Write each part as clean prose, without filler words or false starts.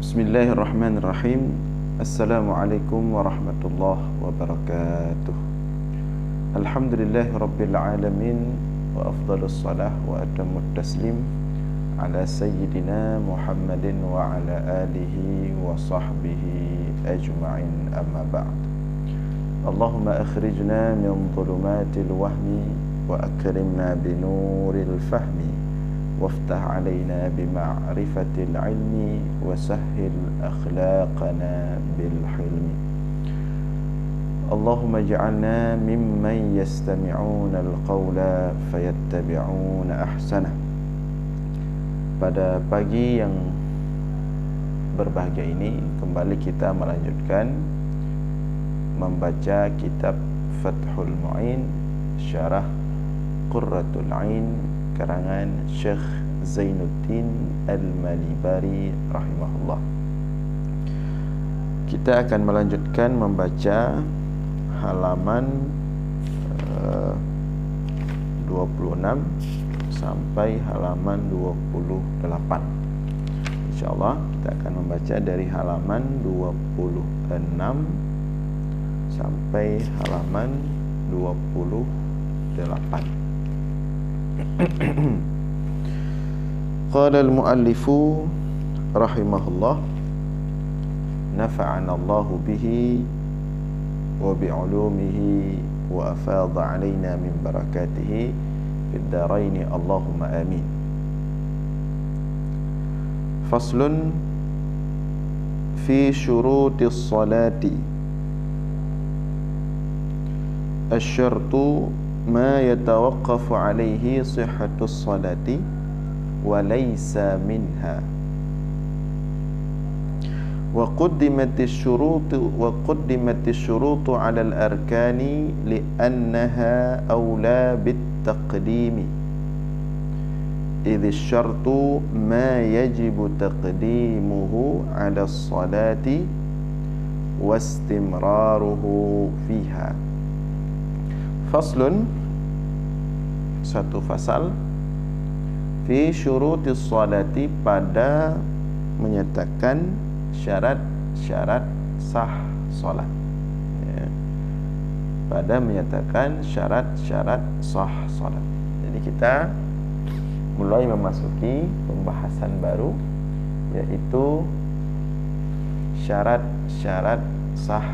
Bismillahirrahmanirrahim. Assalamualaikum warahmatullahi wabarakatuh. Alhamdulillahi rabbil alamin, wa afdalus salah wa atamut taslim ala sayyidina Muhammadin wa ala alihi wa sahbihi ajma'in, amma ba'd. Allahumma akhrijna min dhulumatil wahmi wa akrimna binuril fahmi وافتح علينا بمعرفة العلم وسهل أخلاقنا بالحلم. اللهم اجعلنا ممن يستمعون القول فيتبعون أحسنه. Pada pagi yang berbahagia ini kembali kita melanjutkan membaca kitab Fathul Mu'in Syarah Qurratul Ain karangan Syekh Zainuddin Al-Malibari rahimahullah. Kita akan melanjutkan membaca halaman 26 sampai halaman 28. InsyaAllah kita akan membaca dari halaman 26 sampai halaman 28. Qala al-muallifu rahimahullah, nafa'ana Allahu bihi wa bi'ulumihi wa afadha alaina min barakatihi fid darain, Allahumma amin. Faslun fi syurutis salati. Asy-syartu ma yatawaqqafu alaihi sihhatus salati wa laysa minha. Wa quddimatis syurutu ala al-arkani li'annaha awla bit-taqdimi idh asy-syartu ma yajibu taqdimuhu ala as-salati wa istimraruhu fiha. Faslun, satu fasal, fi syurutis salati, pada menyatakan syarat-syarat sah salat, ya. Pada menyatakan syarat-syarat sah salat. Jadi kita mulai memasuki pembahasan baru, yaitu syarat-syarat sah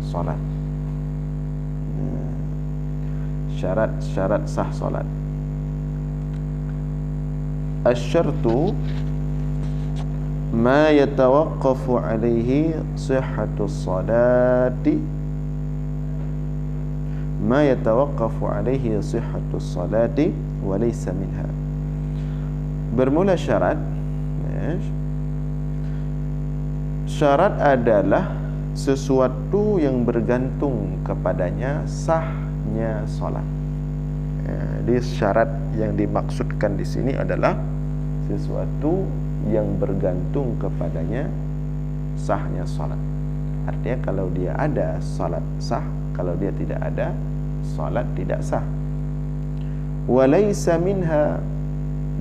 salat. Syarat-syarat sah salat. Asy-syartu ma yatawaqqafu alaihi sihhatus salati, ma yatawaqqafu alaihi sihhatus salati wa laysa minha. Bermula syarat, syarat adalah sesuatu yang bergantung kepadanya sahnya salat. Jadi syarat yang dimaksudkan di sini adalah sesuatu yang bergantung kepadanya sahnya salat. Artinya kalau dia ada, salat sah; kalau dia tidak ada, salat tidak sah. Walaysa minha,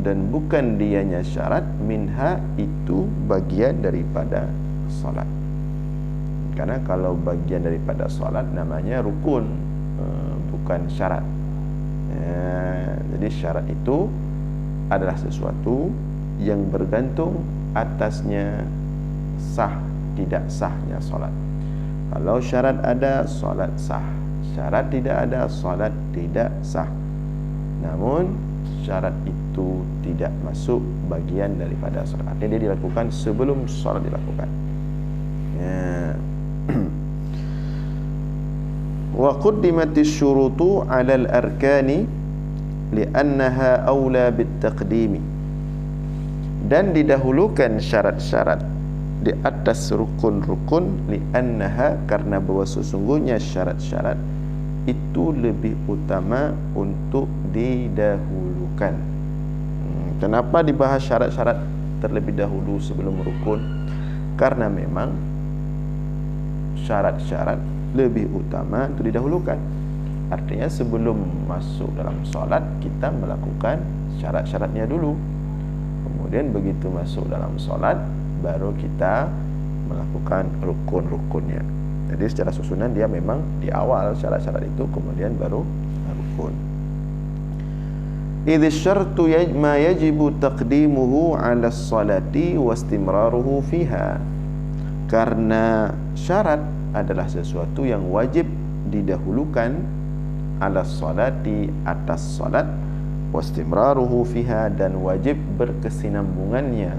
dan bukan dianya syarat, minha itu bagian daripada salat. Karena kalau bagian daripada salat namanya rukun, bukan syarat. Jadi syarat itu adalah sesuatu yang bergantung atasnya sah tidak sahnya salat. Kalau syarat ada, salat sah; syarat tidak ada, salat tidak sah. Namun syarat itu tidak masuk bagian daripada salat. Artinya dia dilakukan sebelum salat dilakukan. Wa quddimatis syurutu 'alal arkani li'annaha awla bit-taqdimi, dan didahulukan syarat-syarat di atas rukun-rukun, li'annaha, karena bahwa sesungguhnya syarat-syarat itu lebih utama untuk didahulukan. Kenapa dibahas syarat-syarat terlebih dahulu sebelum rukun? Karena memang syarat-syarat lebih utama untuk didahulukan. Artinya sebelum masuk dalam solat kita melakukan syarat-syaratnya dulu. Kemudian begitu masuk dalam solat baru kita melakukan rukun-rukunnya. Jadi secara susunan dia memang di awal syarat-syarat itu, kemudian baru rukun. Idz syartu ma yajibu taqdimuhu 'ala as-salati wa istimraruhu fiha. Karena syarat adalah sesuatu yang wajib didahulukan 'ala as-salati, atas salat, wa istimraruhu fiha, dan wajib berkesinambungannya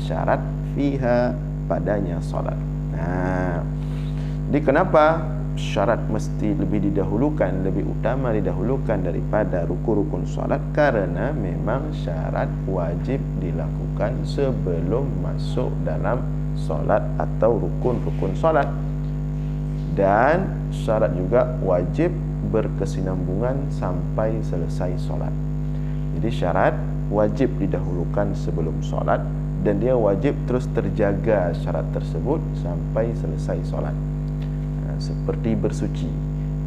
syarat fiha, padanya salat. Nah, jadi kenapa syarat mesti lebih didahulukan, lebih utama didahulukan daripada rukun-rukun solat? Karena memang syarat wajib dilakukan sebelum masuk dalam solat atau rukun-rukun solat. Dan syarat juga wajib berkesinambungan sampai selesai solat. Jadi syarat wajib didahulukan sebelum solat, dan dia wajib terus terjaga syarat tersebut sampai selesai solat. Seperti bersuci,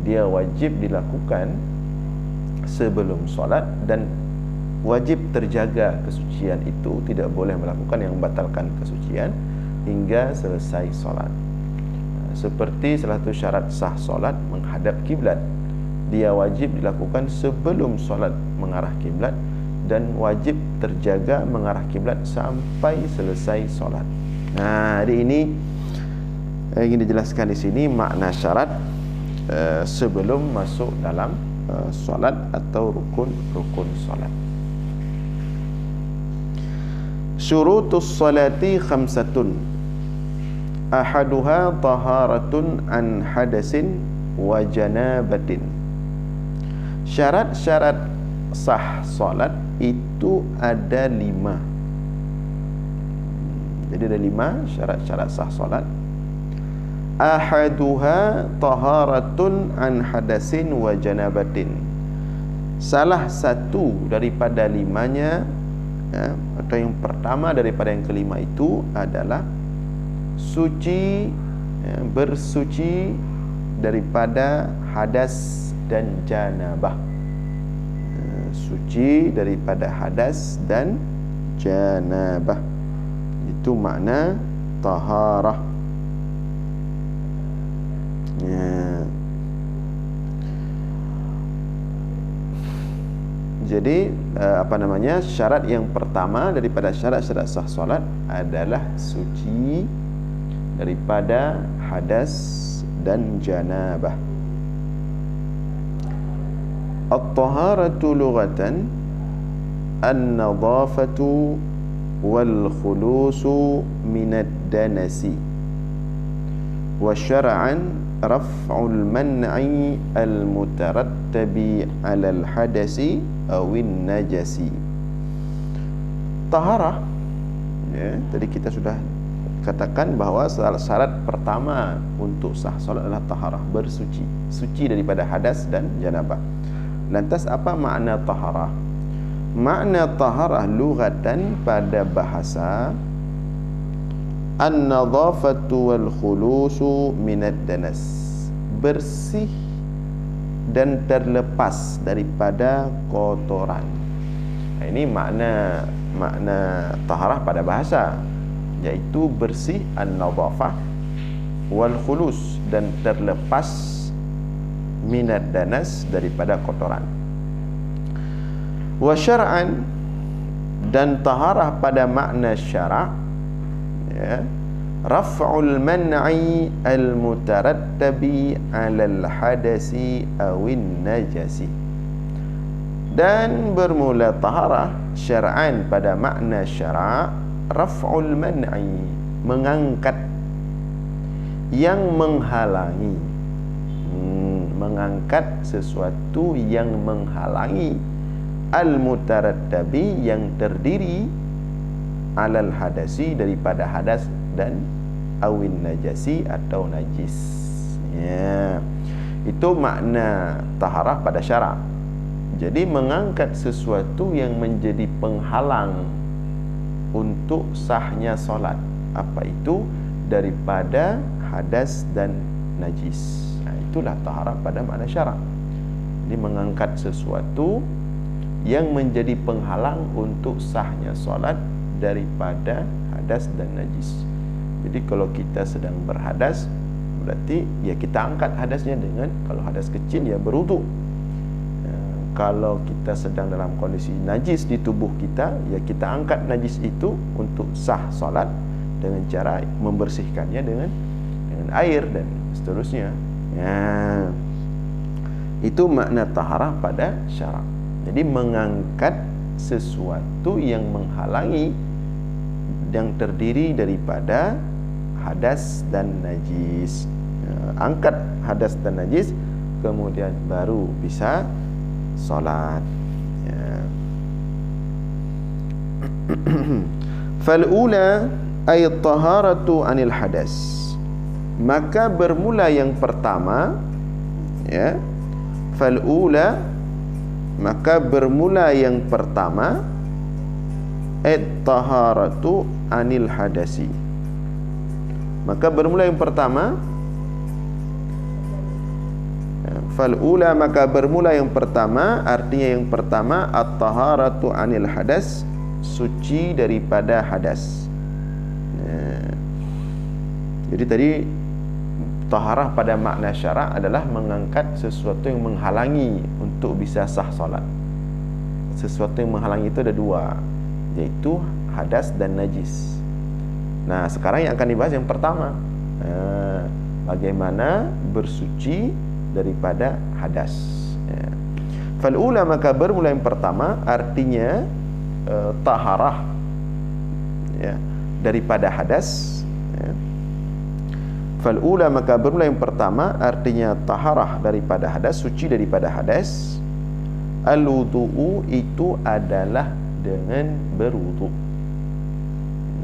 dia wajib dilakukan sebelum solat dan wajib terjaga kesucian itu, tidak boleh melakukan yang membatalkan kesucian hingga selesai solat. Seperti salah satu syarat sah solat menghadap kiblat, dia wajib dilakukan sebelum solat mengarah kiblat dan wajib terjaga mengarah kiblat sampai selesai solat. Nah, jadi ini ingin dijelaskan di sini makna syarat sebelum masuk dalam solat atau rukun-rukun solat. Syurutus salati khamsatun, ahaduha taharatun an hadasin wa janabatin. Syarat-syarat sah solat itu ada 5. Jadi ada 5 syarat-syarat sah solat. Ahaduha taharatun an hadasin wa janabatin. Salah satu daripada 5-nya, ya, atau yang pertama daripada yang kelima itu adalah suci, ya, bersuci daripada hadas dan janabah. Suci daripada hadas dan janabah. Itu makna taharah. Ya. Jadi syarat yang pertama daripada syarat-syarat sah solat adalah suci daripada hadas dan janabah. At-taharatu lughatan an-nadhafatu wal khulusu minad danasi, wa syar'an raf'ul man'i al-mutarattabi 'ala al-hadasi awin najasi. Taharah, ya, tadi kita sudah katakan bahawa syarat pertama untuk sah solat adalah taharah, bersuci, suci daripada hadas dan janabah. Lantas apa makna taharah? Makna taharah lughatan pada bahasa an-nadhafatu wal khulusu minad danas, bersih dan terlepas daripada kotoran. Ini makna taharah pada bahasa, yaitu bersih, an-nadhafah wal khulus, dan terlepas minad danas daripada kotoran. Wa syar'an, dan taharah pada makna syara', ya, raf'ul man'i al-mutarattabi 'ala al-hadasi awin najasi. Dan bermula taharah syar'an pada makna syara', raf'ul man'i, mengangkat yang menghalangi, mengangkat sesuatu yang menghalangi, al-mutarattabi, yang terdiri, alal hadasi, daripada hadas, dan awin najasi, atau najis. Ya, itu makna taharah pada syara'. Jadi mengangkat sesuatu yang menjadi penghalang untuk sahnya solat. Apa itu? Daripada hadas dan najis. Nah, itulah taharah pada makna syara'. Jadi mengangkat sesuatu yang menjadi penghalang untuk sahnya solat daripada hadas dan najis. Jadi kalau kita sedang berhadas, berarti ya kita angkat hadasnya dengan, kalau hadas kecil ya berwuduk. Kalau kita sedang dalam kondisi najis di tubuh kita, ya kita angkat najis itu untuk sah solat dengan cara membersihkannya dengan air dan seterusnya. Ya, itu makna taharah pada syarak. Jadi mengangkat sesuatu yang menghalangi, yang terdiri daripada hadas dan najis. Angkat hadas dan najis, kemudian baru bisa solat. Fal'ula ay taharatu anil hadas. Maka bermula yang pertama, ya. Fal'ula, maka bermula yang pertama, at-taharatu anil hadasi. Maka bermula yang pertama, fal'ula, maka bermula yang pertama, artinya yang pertama, at-taharatu anil hadas, suci daripada hadas. Jadi tadi taharah pada makna syarak adalah mengangkat sesuatu yang menghalangi untuk bisa sah solat. Sesuatu yang menghalangi itu ada dua, yaitu hadas dan najis. Nah, sekarang yang akan dibahas yang pertama, bagaimana bersuci daripada hadas. Fal'ula, maka bermula yang pertama, artinya taharah, ya, daripada hadas. Fal'ula, maka bermula yang pertama, artinya taharah daripada hadas, suci daripada hadas. Al-wudu'u, itu adalah dengan berwudu,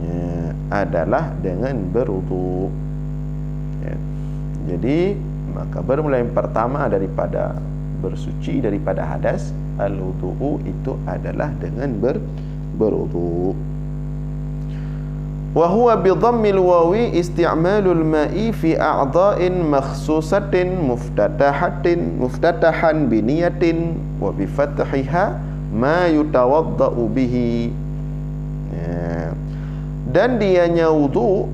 ya, adalah dengan berwudu, ya. Jadi maka bermula yang pertama daripada bersuci daripada hadas, al-wudu'u, itu adalah dengan berwudu. Wa huwa bi dhammil wawi isti'malul ma'i fi a'dha'in makhsusatin muftatahan bi niyatin wa bi fathiha ma yutawadda'u bihi. Dan dianya wudu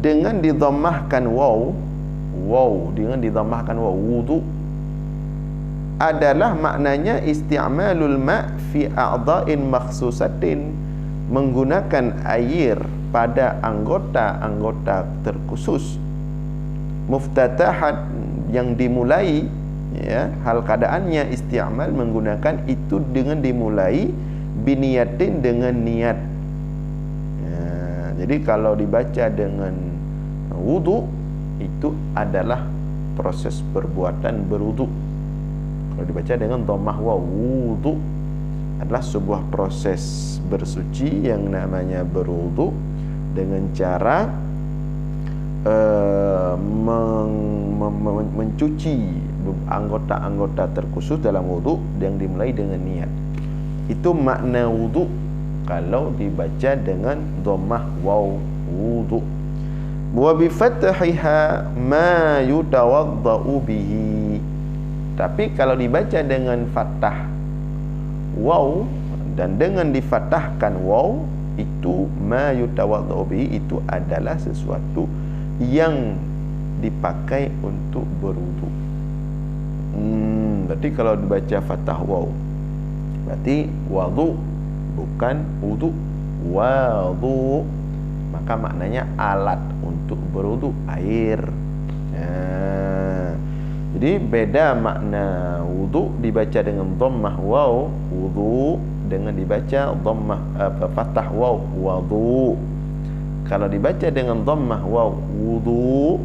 dengan didhammahkan waw, dengan didhammahkan waw, wudu adalah maknanya isti'malul ma' fi a'dha'in makhsusatin, menggunakan air pada anggota-anggota terkhusus, muftatahat, yang dimulai, ya, hal keadaannya isti'mal menggunakan itu dengan dimulai biniyatin, dengan niat, ya. Jadi kalau dibaca dengan wudu, itu adalah proses perbuatan berwudu. Kalau dibaca dengan dhammah waw, wudu adalah sebuah proses bersuci yang namanya berwudu dengan cara mencuci anggota-anggota terkhusus dalam wudu yang dimulai dengan niat. Itu makna wudu kalau dibaca dengan dhammah waw, wudu. Wa bi fathiha ma yutawadda'u bihi. Tapi kalau dibaca dengan fathah waw dan dengan difatahkan waw, itu ma yutawadda'u bihi, itu adalah sesuatu yang dipakai untuk berwudu. Berarti kalau dibaca fathah waw, berarti wudu, bukan wudu. Wudu, maka maknanya alat untuk berwudu, air. Jadi beda makna wudu dibaca dengan dhammah waw, wudu, dengan dibaca dhammah fathah waw, wudu. Kalau dibaca dengan dhammah waw, wudu,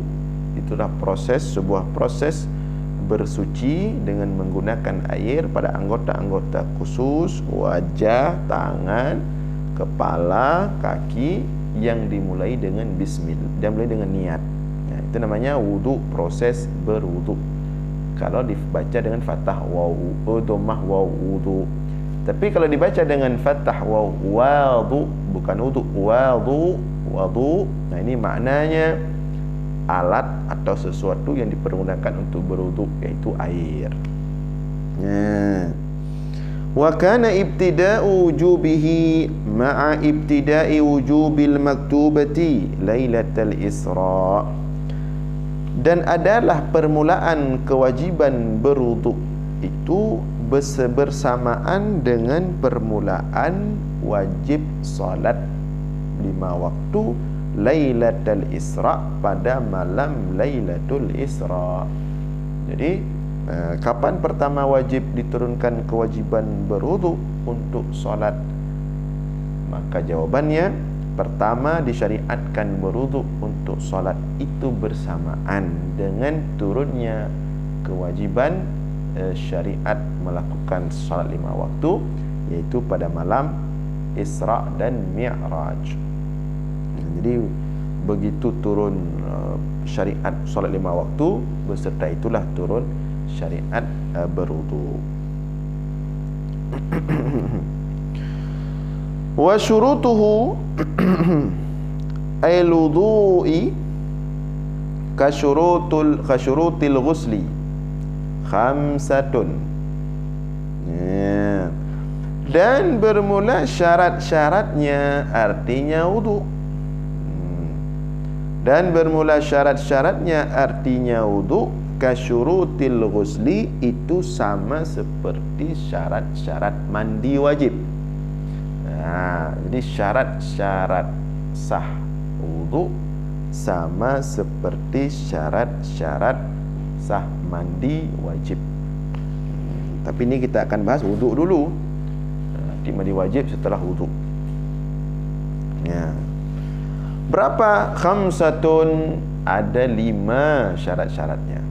itulah sebuah proses bersuci dengan menggunakan air pada anggota-anggota khusus, wajah, tangan, kepala, kaki, yang dimulai dengan bismillah, dimulai dengan niat. Nah, itu namanya wudu, proses berwudu. Kalau dibaca dengan fathah waw, dhammah waw, wudu. Tapi kalau dibaca dengan fathah waw, wudu, bukan wudu, wudu. Nah, ini maknanya alat atau sesuatu yang dipergunakan untuk berwudu, yaitu air. Wa kana ibtida'u wujubihi ma'a ibtida'i wujubil maktubati lailatul Isra. Dan adalah permulaan kewajiban berwuduk itu bersamaan dengan permulaan wajib solat 5 waktu Lailatul Isra, pada malam Lailatul Isra. Jadi kapan pertama wajib diturunkan kewajiban berwuduk untuk solat? Maka jawabannya, pertama disyariatkan berwuduk untuk solat itu bersamaan dengan turunnya kewajiban syariat melakukan solat 5 waktu, yaitu pada malam Isra dan Mi'raj. Jadi begitu turun syariat solat 5 waktu, beserta itulah turun syariat berwuduk. Wa syurutuhu ay wudu'i kasyurutil ghusli khamsatun. Dan bermula syarat-syaratnya, artinya wudu. Dan bermula syarat-syaratnya, artinya wudu. Kasyurutil ghusli, itu sama seperti syarat-syarat mandi wajib. Jadi syarat-syarat sah wudu sama seperti syarat-syarat sah mandi wajib. Tapi ini kita akan bahas wudu dulu. Nanti mandi wajib setelah wudu. Berapa? Khamsatun, ada 5 syarat-syaratnya.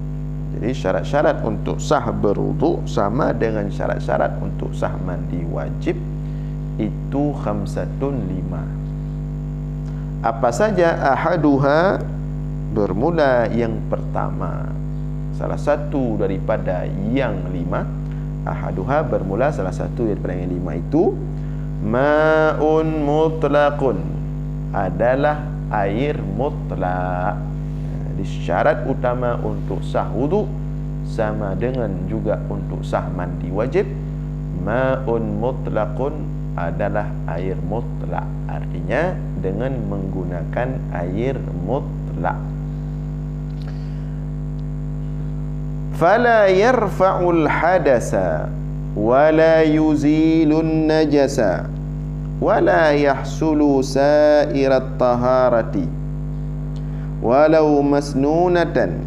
Jadi syarat-syarat untuk sah berwudu sama dengan syarat-syarat untuk sah mandi wajib, itu khamsatun, 5. Apa saja? Ahaduha, bermula yang pertama, salah satu daripada yang 5. Ahaduha, bermula salah satu daripada yang 5 itu, ma'un mutlaqun, adalah air mutlak. Jadi syarat utama untuk sah wudu sama dengan juga untuk sah mandi wajib. Ma'un mutlaqun adalah air mutlak, artinya dengan menggunakan air mutlak. Fala yarfa'ul hadasa wala yuzilun najasa wala yahsulu sa'irat taharati walau masnunatan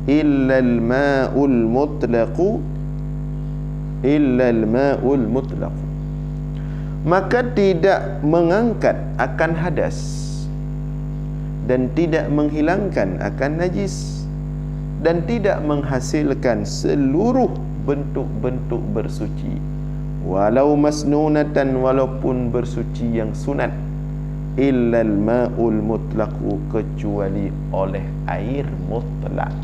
illa al-ma'ul mutlaqu maka tidak mengangkat akan hadas dan tidak menghilangkan akan najis dan tidak menghasilkan seluruh bentuk-bentuk bersuci, walau masnunatan, walaupun bersuci yang sunat, illal ma'ul mutlaqu, kecuali oleh air mutlak.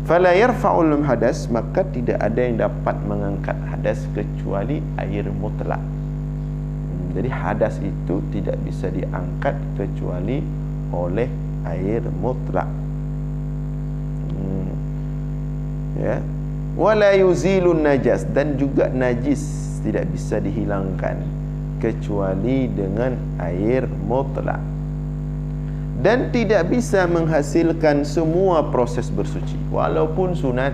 Fala yarfa'ul hadas, maka tidak ada yang dapat mengangkat hadas kecuali air mutlak. Jadi hadas itu tidak bisa diangkat kecuali oleh air mutlak. Wala yuzilun najas, dan juga najis tidak bisa dihilangkan kecuali dengan air mutlak, dan tidak bisa menghasilkan semua proses bersuci walaupun sunat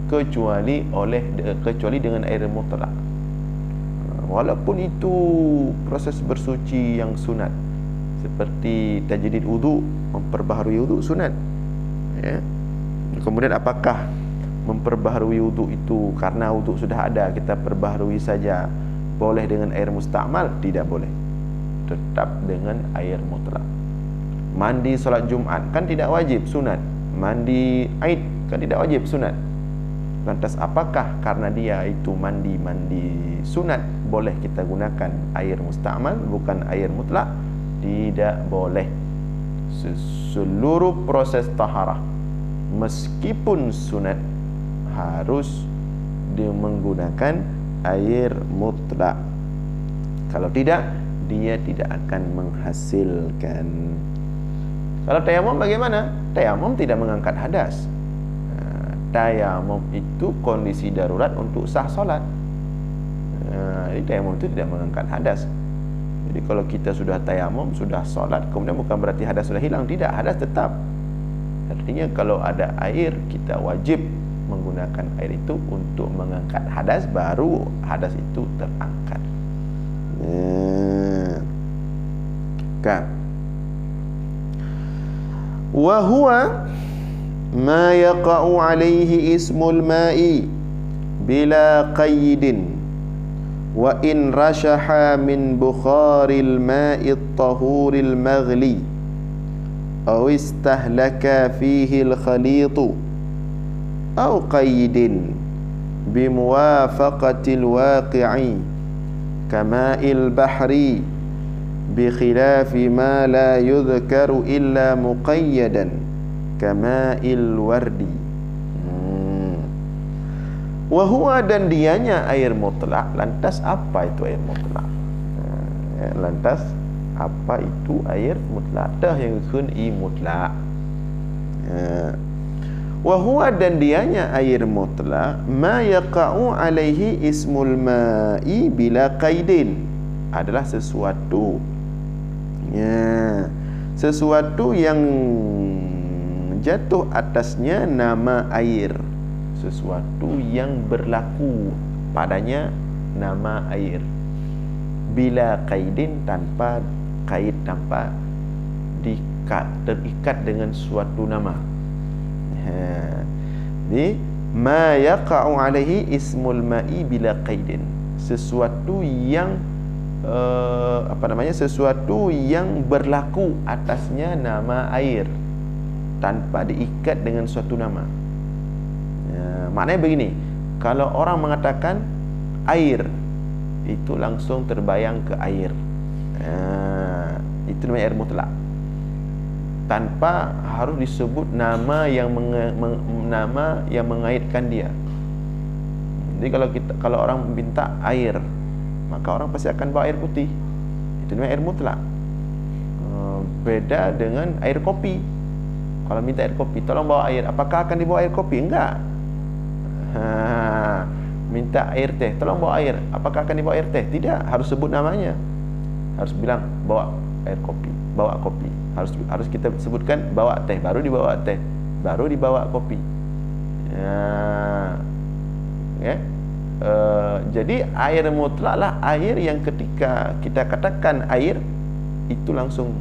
kecuali dengan air mutlak. Walaupun itu proses bersuci yang sunat, seperti tajdid wudu, memperbaharui wudu, sunat. Kemudian apakah memperbaharui wudu itu karena wudu sudah ada, kita perbaharui saja, boleh dengan air mustakmal? Tidak boleh, tetap dengan air mutlak. Mandi solat Jumat kan tidak wajib, sunat. Mandi Aid kan tidak wajib, sunat. Lantas apakah karena dia itu mandi sunat, boleh kita gunakan air mustakmal bukan air mutlak? Tidak boleh. Seluruh proses taharah meskipun sunat harus menggunakan air mutlak. Kalau tidak, dia tidak akan menghasilkan. Kalau tayamum bagaimana? Tayamum tidak mengangkat hadas. tayamum itu kondisi darurat untuk sah solat. Jadi tayamum itu tidak mengangkat hadas. Jadi kalau kita sudah tayamum, sudah solat, kemudian bukan berarti hadas sudah hilang. Tidak, hadas tetap. Artinya kalau ada air, kita wajib menggunakan air itu untuk mengangkat hadas, baru hadas itu terangkat. Kan? Wa huwa ma yaqa'u alaihi ismul ma'i bila qaydin wa in rashaha min bukharil ma'it tahuril maghli aw istahlaka fihi al khalitu aw qaydin bimuwafaqatil waqi'i kama'il bahri bi khilafi ma la yudhkaru illa muqayyadan kama'il wardi. Wahuwa, dan dianya air mutlak. Lantas apa itu air mutlak? Lantas apa itu air mutlak? Dah yang kun i mutlak. Wahuwa, dan dianya air mutlak ma yaqa'u alaihi ismul ma'i bila qaidin, adalah sesuatu yang jatuh atasnya nama air, sesuatu yang berlaku padanya nama air, bila qaidin, tanpa kait, tanpa terikat dengan suatu nama. Jadi ma yaqa'u alaihi ismul ma'i bila qaidin, sesuatu yang sesuatu yang berlaku atasnya nama air tanpa diikat dengan suatu nama. Maknanya begini, kalau orang mengatakan air, itu langsung terbayang ke air. Itu namanya air mutlak, tanpa harus disebut nama yang nama yang mengaitkan dia. Jadi kalau orang minta air, maka orang pasti akan bawa air putih. Itu namanya air mutlak. Beda dengan air kopi. Kalau minta air kopi, tolong bawa air, apakah akan dibawa air kopi? Enggak. Minta air teh, tolong bawa air, apakah akan dibawa air teh? Tidak, harus sebut namanya. Harus bilang bawa air kopi, bawa kopi. Harus kita sebutkan bawa teh, baru dibawa teh, baru dibawa kopi. Jadi air mutlak lah air yang ketika kita katakan air, itu langsung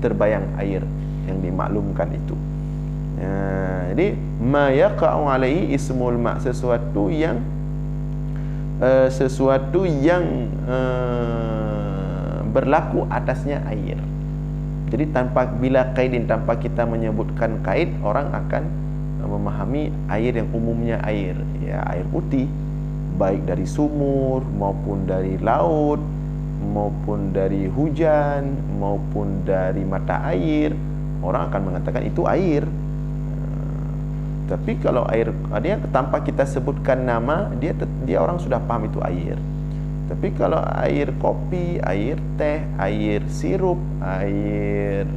terbayang air yang dimaklumkan itu. Jadi ma yaqa'u alaihi ismul ma', sesuatu yang berlaku atasnya air. Jadi tanpa bila qaidin, tanpa kita menyebutkan kait, orang akan memahami air yang umumnya air, ya air putih, baik dari sumur maupun dari laut maupun dari hujan maupun dari mata air, orang akan mengatakan itu air. Tapi kalau air dia tanpa kita sebutkan nama, dia orang sudah paham itu air. Tapi kalau air kopi, air teh, air sirup, air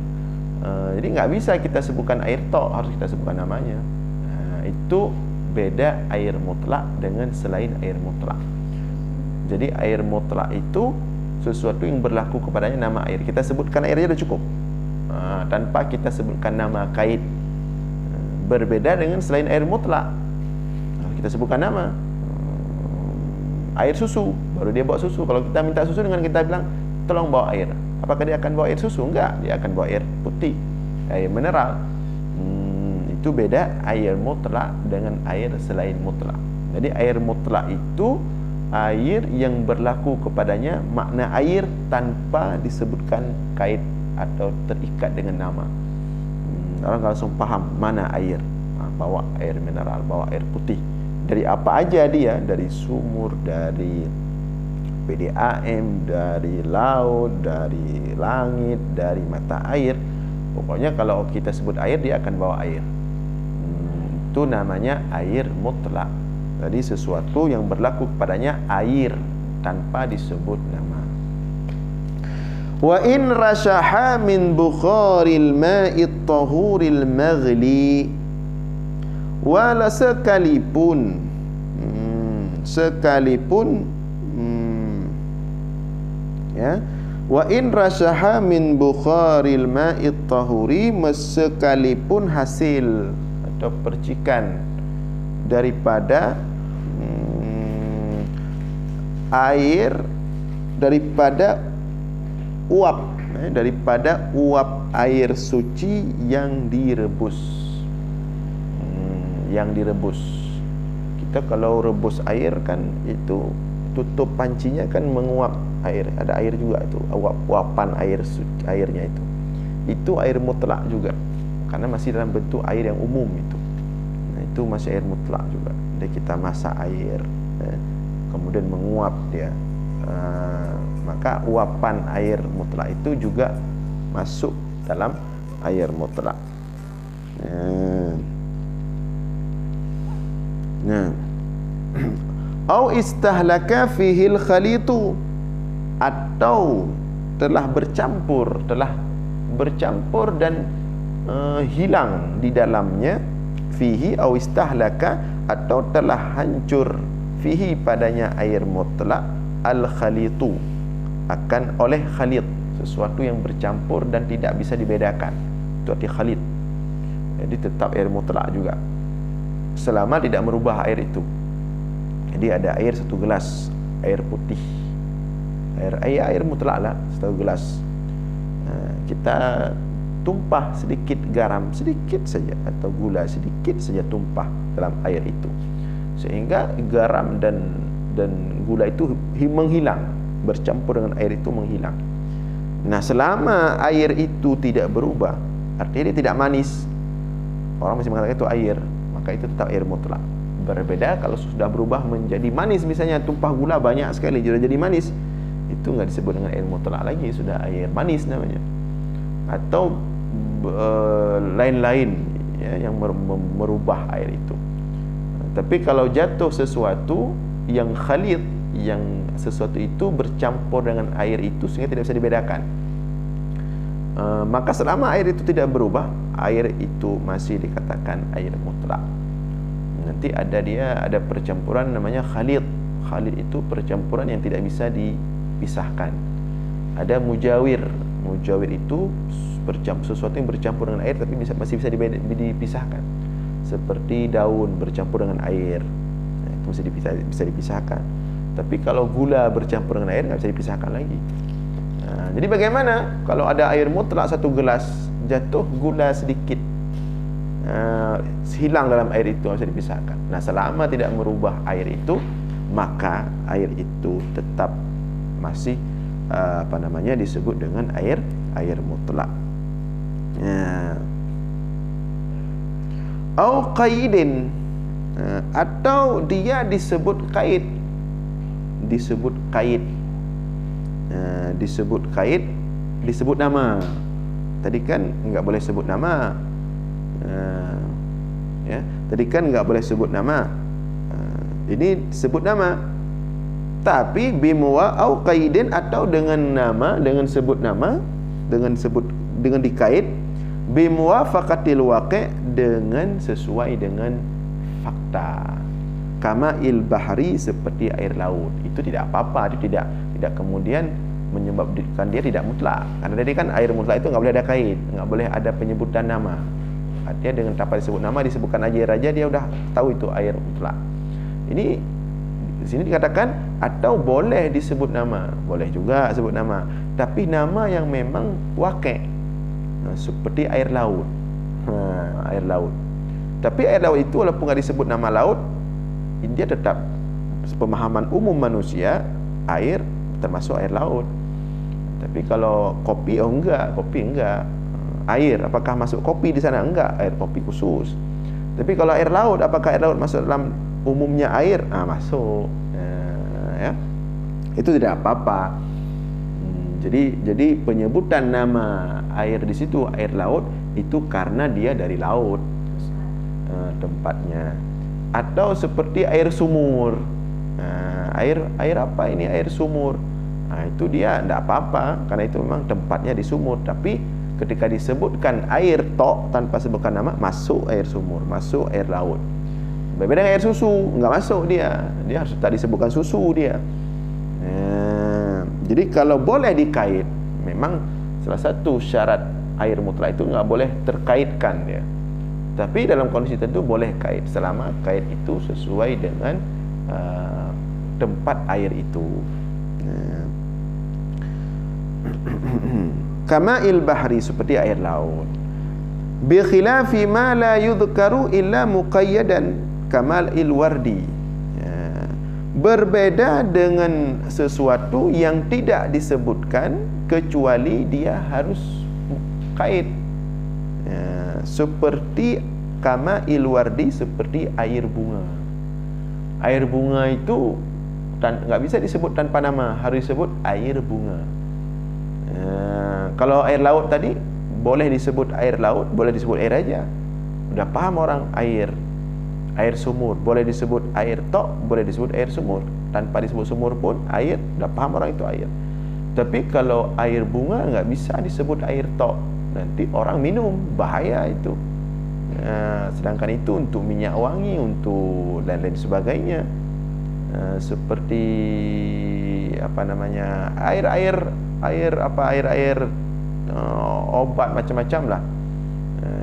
jadi nggak bisa kita sebutkan air tok, harus kita sebutkan namanya. Itu beda air mutlak dengan selain air mutlak. Jadi air mutlak itu sesuatu yang berlaku kepadanya nama air. Kita sebutkan airnya sudah cukup, tanpa kita sebutkan nama kait. Berbeda dengan selain air mutlak, kita sebutkan nama. Air susu, baru dia bawa susu. Kalau kita minta susu dengan kita bilang tolong bawa air, apakah dia akan bawa air susu? Enggak, dia akan bawa air putih, air mineral. Itu beda air mutlak dengan air selain mutlak. Jadi air mutlak itu air yang berlaku kepadanya makna air tanpa disebutkan kait atau terikat dengan nama. Orang langsung paham mana air. Bawa air mineral, bawa air putih. Dari apa aja dia, dari sumur, dari PDAM, dari laut, dari langit, dari mata air. Pokoknya kalau kita sebut air, dia akan bawa air. Itu namanya air mutlak. Jadi sesuatu yang berlaku kepadanya air tanpa disebut nama. Wa in rashaha min bukharil ma'it tahuril maghli wala sekalipun sekalipun ya, wa in rasyaha min bukharil ma'it tahuri, sekalipun hasil atau percikan daripada air, daripada uap daripada uap air suci yang direbus. Yang direbus, kita kalau rebus air kan itu tutup pancinya kan menguap air, ada air juga itu, uapan air airnya itu air mutlak juga, karena masih dalam bentuk air yang umum itu. Nah, itu masih air mutlak juga. Jadi kita masak air, kemudian menguap dia, maka uapan air mutlak itu juga masuk dalam air mutlak. Nah, au istahlaka fihil khalitu, atau telah bercampur dan hilang di dalamnya, fihi au istahlaka, atau telah hancur fihi padanya air mutlak, al khalitu, akan oleh khalit, sesuatu yang bercampur dan tidak bisa dibedakan, itu arti khalit. Jadi tetap air mutlak juga selama tidak merubah air itu. Jadi ada air 1 gelas air putih, air mutlak lah 1 gelas, kita tumpah sedikit garam sedikit saja atau gula sedikit saja tumpah dalam air itu, sehingga garam dan gula itu menghilang, bercampur dengan air itu menghilang. Nah, selama air itu tidak berubah, artinya dia tidak manis, orang masih mengatakan itu air, maka itu tetap air mutlak. Berbeda kalau sudah berubah menjadi manis, misalnya tumpah gula banyak sekali sudah jadi manis, itu nggak disebut dengan air mutlak lagi, sudah air manis namanya. Atau lain-lain ya, yang merubah air itu. Tapi kalau jatuh sesuatu yang khalid, yang sesuatu itu bercampur dengan air itu sehingga tidak bisa dibedakan, maka selama air itu tidak berubah, air itu masih dikatakan air mutlak. Nanti ada percampuran namanya khalid. Khalid itu percampuran yang tidak bisa dipisahkan. Ada mujawir. Mujawir itu sesuatu yang bercampur dengan air tapi masih bisa dipisahkan. Seperti daun bercampur dengan air, nah, itu masih bisa dipisahkan. Tapi kalau gula bercampur dengan air nggak bisa dipisahkan lagi. Nah, jadi bagaimana kalau ada air mutlak 1 gelas, jatuh gula sedikit, hilang dalam air itu, nggak bisa dipisahkan. Nah, selama tidak merubah air itu, maka air itu tetap masih disebut dengan air mutlak. Au qaidin, atau dia disebut kaid, disebut nama. Tadi kan enggak boleh sebut nama, ya. Tadi kan enggak boleh sebut nama, ini sebut nama. Tapi bimuwa au qaidin, atau dengan nama, dengan sebut nama, dengan dikait, bimuwafaqatil waqi', dengan sesuai dengan fakta. Kama il bahri, seperti air laut, itu tidak apa-apa, dia tidak kemudian menyebabkan dia tidak mutlak. Karena tadi kan air mutlak itu enggak boleh ada kait, enggak boleh ada penyebutan nama. Artinya dengan tanpa disebut nama, disebutkan air aja dia udah tahu itu air mutlak. Ini di sini dikatakan atau boleh disebut nama, boleh juga sebut nama, tapi nama yang memang waqi', seperti air laut. Air laut. Tapi air laut itu walaupun enggak disebut nama laut, dia tetap pemahaman umum manusia, air termasuk air laut. Tapi kalau kopi, kopi enggak. Air, apakah masuk kopi di sana? Enggak, air kopi khusus. Tapi kalau air laut, apakah air laut masuk dalam umumnya air? Masuk. Ya. Itu tidak apa-apa. Jadi penyebutan nama air di situ, air laut, itu karena dia dari laut tempatnya. Atau seperti air sumur. Air apa ini? Air sumur. Itu dia tidak apa-apa, karena itu memang tempatnya di sumur. Tapi ketika disebutkan air tok tanpa sebutkan nama, masuk air sumur, masuk air laut. Berbeda dengan air susu, enggak masuk dia. Dia harus tak disebutkan susu dia. Jadi kalau boleh dikait, memang salah satu syarat air mutlak itu enggak boleh terkaitkan dia. Tapi dalam kondisi tertentu boleh kait, selama kait itu sesuai dengan tempat air itu. Kama'il bahri, seperti air laut. Bi khilafi ma la yudhkaru illa muqayyadan kamalil wardi. Berbeda dengan sesuatu yang tidak disebutkan kecuali dia harus kait. Seperti kama'il wardi, seperti air bunga. Air bunga itu enggak bisa disebut tanpa nama, harus disebut air bunga. Kalau air laut tadi boleh disebut air laut, boleh disebut air aja. Udah paham orang air sumur, boleh disebut air tok, boleh disebut air sumur. Tanpa disebut sumur pun air, udah paham orang itu air. Tapi kalau air bunga enggak bisa disebut air tok, nanti orang minum, bahaya itu. Sedangkan itu untuk minyak wangi, untuk dan lain sebagainya. Seperti apa namanya, air obat macam-macam lah,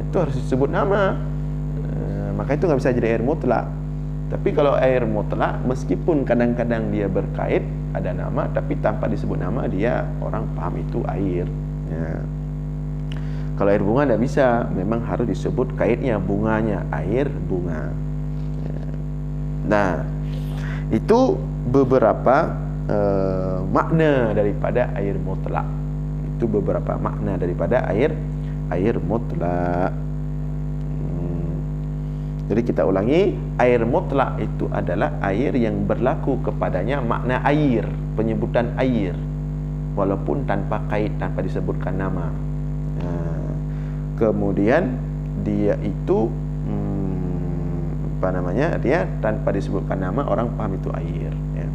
itu harus disebut nama. Maka itu nggak bisa jadi air mutlak. Tapi kalau air mutlak, meskipun kadang-kadang dia berkait ada nama, tapi tanpa disebut nama dia orang paham itu air. Kalau air bunga tidak bisa, memang harus disebut kaitnya, bunganya, air bunga. Nah, itu beberapa makna daripada air mutlak. Itu beberapa makna daripada air mutlak. Jadi kita ulangi, air mutlak itu adalah air yang berlaku kepadanya makna air, penyebutan air, walaupun tanpa kait, tanpa disebutkan nama. Kemudian dia itu dia tanpa disebutkan nama, orang paham itu air, ya.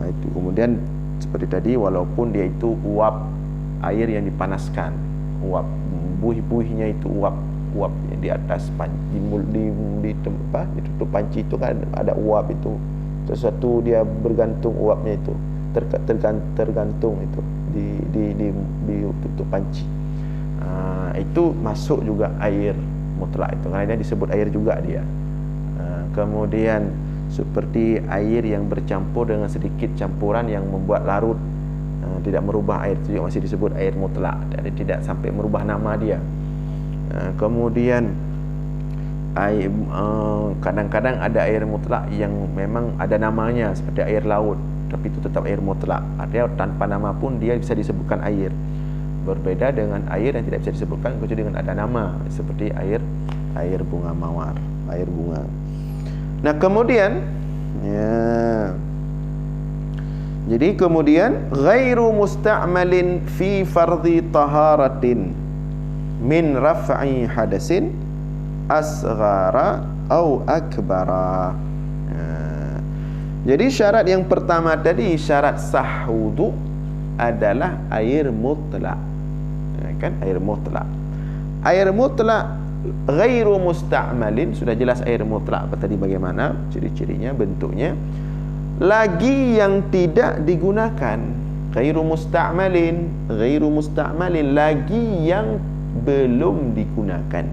Itu kemudian seperti tadi, walaupun dia itu uap air yang dipanaskan, uap buih-buihnya itu uap yang di atas panci, di tutup panci itu kan ada uap itu, sesuatu dia bergantung uapnya itu tergantung itu di tutup panci. Itu masuk juga air mutlak itu, karena dia disebut air juga dia. Kemudian seperti air yang bercampur dengan sedikit campuran yang membuat larut, tidak merubah air, itu juga masih disebut air mutlak, jadi tidak sampai merubah nama dia. Kemudian kadang-kadang ada air mutlak yang memang ada namanya, seperti air laut, tapi itu tetap air mutlak, artinya tanpa nama pun dia bisa disebutkan air. Berbeda dengan air yang tidak bisa disebutkan kecuali dengan ada nama, seperti air bunga mawar, air bunga. Nah, kemudian jadi kemudian ghairu musta'malin fi fardhi taharatin min raf'i hadasin asghara au akbara. Jadi syarat yang pertama tadi, syarat sah wudu adalah air mutlak, kan, air mutlak. Air mutlak ghairu musta'malin, sudah jelas air mutlak tadi bagaimana ciri-cirinya, bentuknya. Lagi yang tidak digunakan, ghairu musta'malin, lagi yang belum digunakan.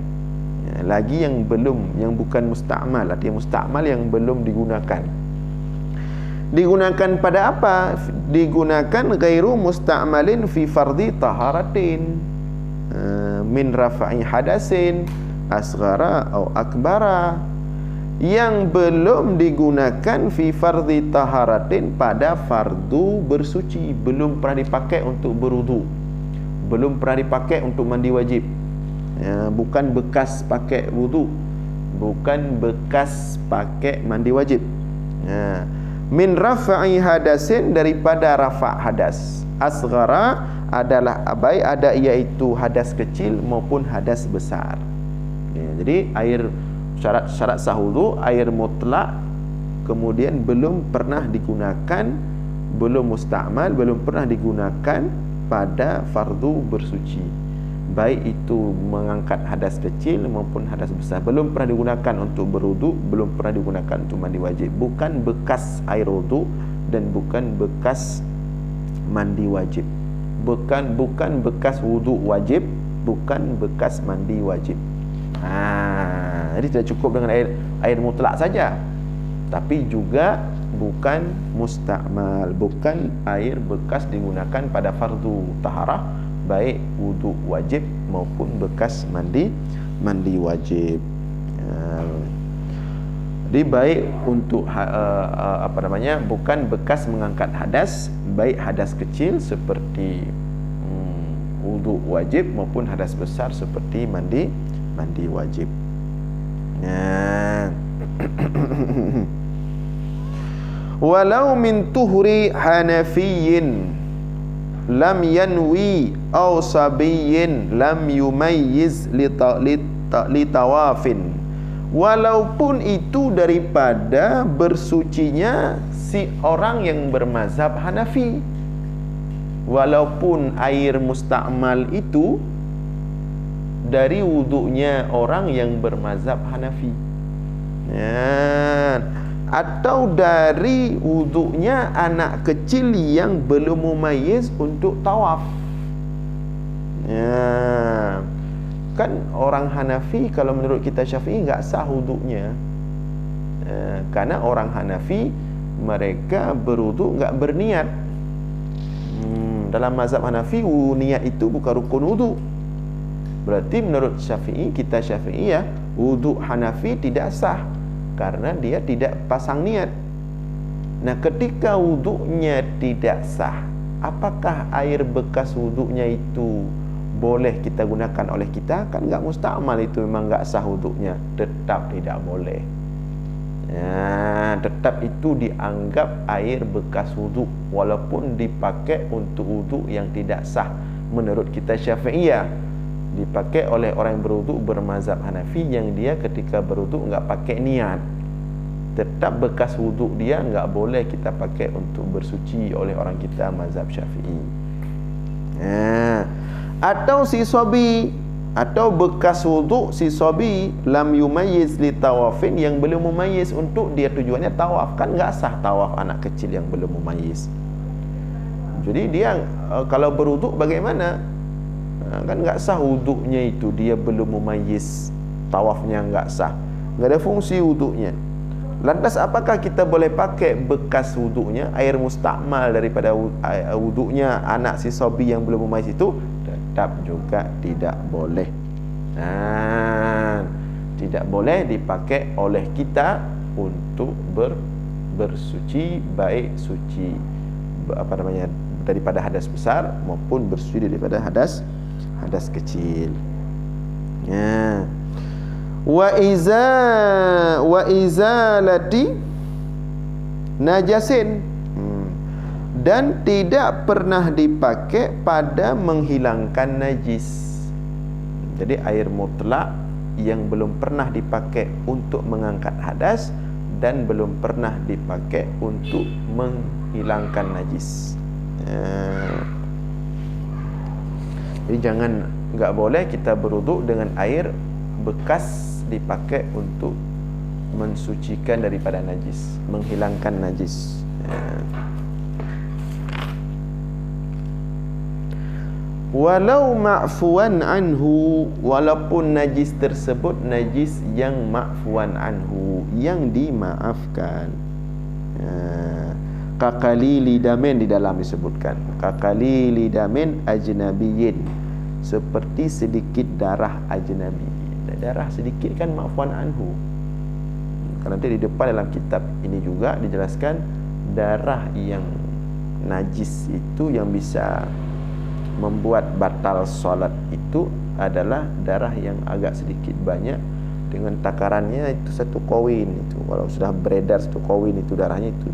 Lagi yang belum, yang bukan musta'mal, artinya musta'mal yang belum digunakan. Digunakan pada apa? Digunakan ghairu musta'malin fi fardhi taharatin min rafa'i hadasin asghara atau akbara, yang belum digunakan fi fardhi taharatin pada fardu bersuci, belum pernah dipakai untuk berwudu, belum pernah dipakai untuk mandi wajib, bukan bekas pakai wudu, bukan bekas pakai mandi wajib. Min rafa'i hadasin, daripada rafa' hadas. Asghara adalah abai, ada iaitu hadas kecil maupun hadas besar. Jadi air syarat sah wudu, air mutlak, kemudian belum pernah digunakan, belum musta'mal, belum pernah digunakan pada fardu bersuci. baik itu mengangkat hadas kecil maupun hadas besar. Belum pernah digunakan untuk berwuduk, belum pernah digunakan untuk mandi wajib. Bukan bekas air wuduk dan bukan bekas mandi wajib. Bukan bekas wuduk wajib, bukan bekas mandi wajib. Jadi tidak cukup dengan air mutlak saja, tapi juga bukan musta'mal, bukan air bekas digunakan pada fardu taharah, baik wuduk wajib maupun bekas mandi wajib. Jadi baik untuk bukan bekas mengangkat hadas, baik hadas kecil seperti wuduk wajib maupun hadas besar seperti mandi wajib. Walau min tuhri hanafiyyin lam yanwi aw sabiyyin lam yumayyiz li tawafin. Walaupun itu daripada bersucinya si orang yang bermazhab Hanafi, walaupun air musta'mal itu dari wuduknya orang yang bermazhab Hanafi, atau dari wuduknya anak kecil yang belum mumayyiz untuk tawaf. Kan orang Hanafi kalau menurut kita Syafi'i enggak sah wuduknya, karena orang Hanafi mereka berwuduk enggak berniat. Dalam mazhab Hanafi niat itu bukan rukun wuduk. Berarti menurut Syafi'i, kita Syafi'iyah, wuduk Hanafi tidak sah karena dia tidak pasang niat. Nah, ketika wuduknya tidak sah, apakah air bekas wuduknya itu boleh kita gunakan oleh kita? Kan enggak musta'mal, itu memang enggak sah wuduknya, tetap tidak boleh. Tetap itu dianggap air bekas wuduk walaupun dipakai untuk wuduk yang tidak sah menurut kita Syafi'iyah. Dipakai oleh orang yang berwuduk bermazhab Hanafi yang dia ketika berwuduk enggak pakai niat, tetap bekas wuduk dia enggak boleh kita pakai untuk bersuci oleh orang kita mazhab Syafi'i. Atau si sobi, atau bekas wuduk si sobi lam yumayyiz li tawafin, yang belum mumayyiz untuk dia tujuannya tawaf. Kan enggak sah tawaf anak kecil yang belum mumayyiz. Jadi dia kalau berwuduk bagaimana? Kan enggak sah wuduknya itu, dia belum mumayyiz, tawafnya enggak sah, enggak ada fungsi wuduknya. Lantas apakah kita boleh pakai bekas wuduknya, air musta'mal daripada wuduknya anak si sobi yang belum mumayyiz itu? Tetap juga tidak boleh. Tidak boleh dipakai oleh kita untuk bersuci, baik suci daripada hadas besar maupun bersuci daripada hadas kecil. Wa izalati najasin, dan tidak pernah dipakai pada menghilangkan najis. Jadi air mutlak yang belum pernah dipakai untuk mengangkat hadas dan belum pernah dipakai untuk menghilangkan najis. Jadi enggak boleh kita berwuduk dengan air bekas dipakai untuk mensucikan daripada najis, menghilangkan najis. Walau ma'fuwan anhu, walaupun najis tersebut najis yang ma'fuwan anhu, yang dimaafkan. Kakali lidamin di dalam disebutkan, kakali lidamin ajnabiyin, seperti sedikit darah ajnabi. Darah sedikit kan ma'fuwan anhu. Karena nanti di depan dalam kitab ini juga dijelaskan darah yang najis itu yang bisa membuat batal solat itu adalah darah yang agak sedikit banyak, dengan takarannya itu 1 kowin itu. Kalau sudah beredar 1 kowin itu darahnya itu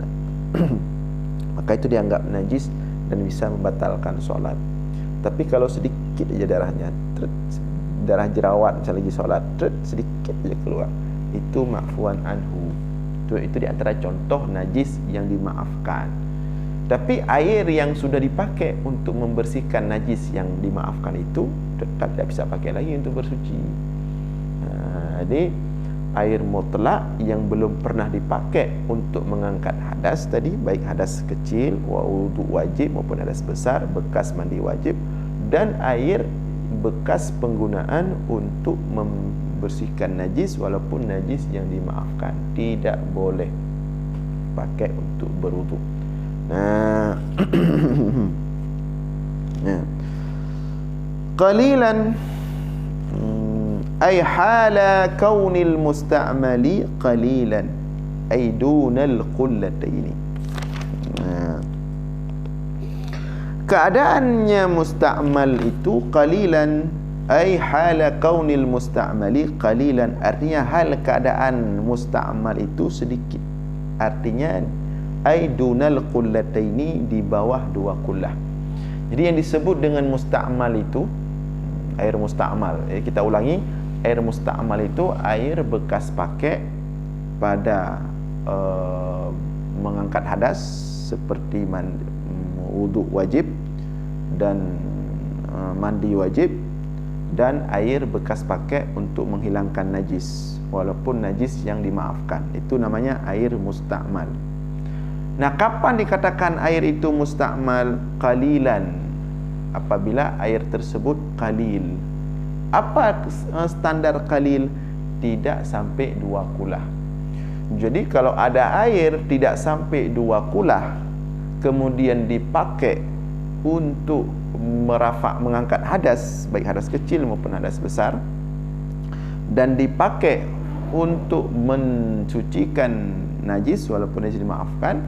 maka itu dianggap najis dan bisa membatalkan solat. Tapi kalau sedikit aja darahnya, darah jerawat misalnya lagi solat, sedikit aja keluar, itu ma'fuwan anhu. Itu di antara contoh najis yang dimaafkan. Tapi air yang sudah dipakai untuk membersihkan najis yang dimaafkan itu tetap tidak bisa pakai lagi untuk bersuci. Jadi air mutlak yang belum pernah dipakai untuk mengangkat hadas tadi, baik hadas kecil, wudu wajib maupun hadas besar, bekas mandi wajib, dan air bekas penggunaan untuk membersihkan najis walaupun najis yang dimaafkan, tidak boleh pakai untuk berwudu. Nah, qalilan ay hala kaunil musta'mali qalilan ay dunal qullataini. Keadaannya musta'mal itu qalilan ay hala kaunil musta'mali qalilan, artinya hal keadaan musta'mal itu sedikit, artinya ay dunal qullataini, di bawah 2 qullah. Jadi yang disebut dengan musta'mal itu air musta'mal, kita ulangi, air musta'mal itu air bekas pakai pada mengangkat hadas seperti wudu wajib dan mandi wajib, dan air bekas pakai untuk menghilangkan najis walaupun najis yang dimaafkan, itu namanya air musta'mal. Nah, kapan dikatakan air itu musta'mal? Qalilan, apabila air tersebut qalil. Apa standar qalil? Tidak sampai 2 qullah. Jadi kalau ada air tidak sampai 2 qullah kemudian dipakai untuk mengangkat hadas, baik hadas kecil maupun hadas besar, dan dipakai untuk mensucikan najis walaupun najis dimaafkan,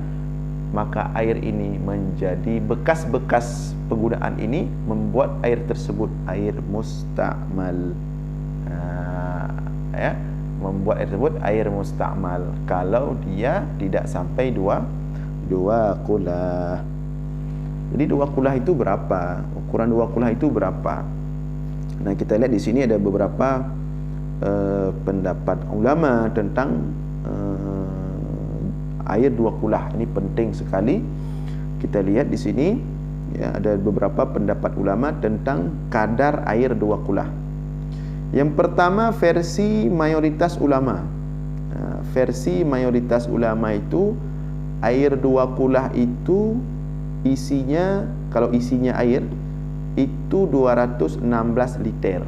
maka air ini menjadi bekas-bekas penggunaan ini membuat air tersebut air musta'mal. Membuat air tersebut air musta'mal kalau dia tidak sampai 2 qullah. Jadi 2 qullah itu berapa? Ukuran 2 qullah itu berapa? Nah, kita lihat di sini ada beberapa pendapat ulama tentang air 2 qullah. Ini penting sekali. Kita lihat di sini ya, ada beberapa pendapat ulama tentang kadar air 2 qullah. Yang pertama versi mayoritas ulama. Versi mayoritas ulama itu air 2 qullah itu isinya, kalau isinya air itu 216 liter.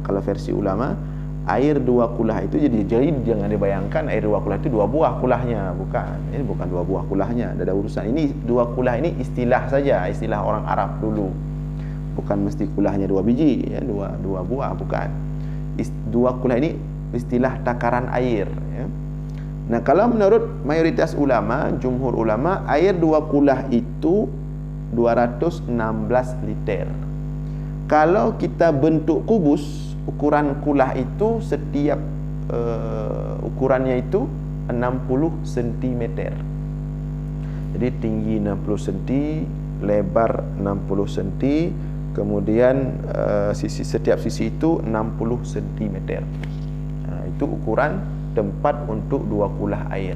Kalau versi ulama air 2 qullah itu jadi jangan dibayangkan air 2 qullah itu 2 buah qullahnya, bukan. Ini bukan 2 buah qullahnya, ada urusan. Ini 2 qullah ini istilah saja, istilah orang Arab dulu. Bukan mesti qullahnya 2 biji ya, 2 buah, bukan. 2 qullah ini istilah takaran air ya. Nah, kalau menurut mayoritas ulama, jumhur ulama, air 2 qullah itu 216 liter. Kalau kita bentuk kubus, ukuran qullah itu setiap ukurannya itu 60 cm. Jadi tinggi 60 cm, lebar 60 cm, kemudian setiap sisi itu 60 cm. Itu ukuran tempat untuk 2 qullah air.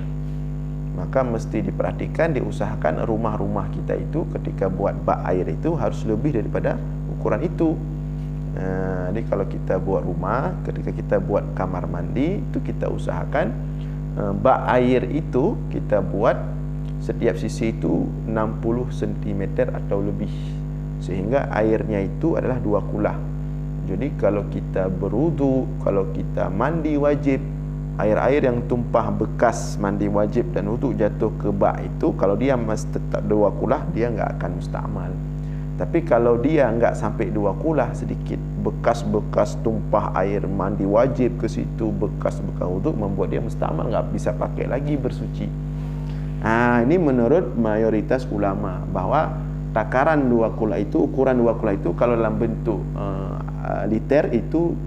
Maka mesti diperhatikan, diusahakan rumah-rumah kita itu ketika buat bak air itu harus lebih daripada ukuran itu. Jadi kalau kita buat rumah, ketika kita buat kamar mandi itu kita usahakan bak air itu kita buat setiap sisi itu 60 cm atau lebih, sehingga airnya itu adalah 2 qullah. Jadi kalau kita berwudu, kalau kita mandi wajib, air-air yang tumpah bekas mandi wajib dan wudu jatuh ke bak itu, kalau dia masih tetap 2 qullah, dia enggak akan musta'mal. Tapi kalau dia enggak sampai 2 qullah, sedikit bekas-bekas tumpah air mandi wajib ke situ, bekas-bekas wudu, membuat dia musta'mal, enggak bisa pakai lagi bersuci. Ini menurut mayoritas ulama, bahwa takaran 2 qullah itu, ukuran 2 qullah itu kalau dalam bentuk liter itu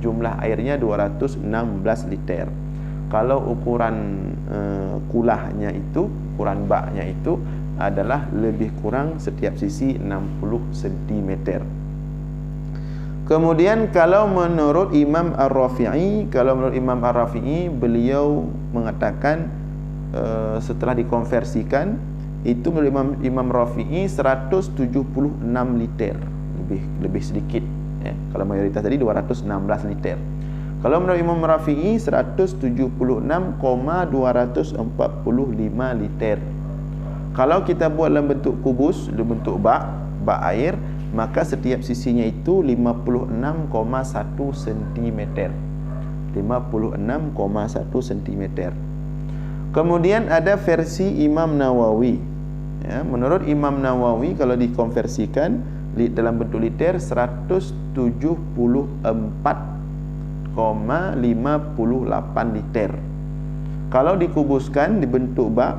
jumlah airnya 216 liter. Kalau ukuran qulahnya itu, ukuran baknya itu adalah lebih kurang setiap sisi 60 cm. Kemudian kalau menurut Imam Ar-Rafi'i, beliau mengatakan setelah dikonversikan itu menurut Imam Rafi'i 176 liter, lebih sedikit ya. Kalau mayoritas tadi 216 liter. Kalau menurut Imam Rafi'i 176,245 liter. Kalau kita buat dalam bentuk kubus, dalam bentuk bak air, maka setiap sisinya itu 56,1 cm. 56,1 cm. Kemudian ada versi Imam Nawawi ya, menurut Imam Nawawi kalau dikonversikan dalam bentuk liter 174,58 liter. Kalau dikubuskan di bentuk bak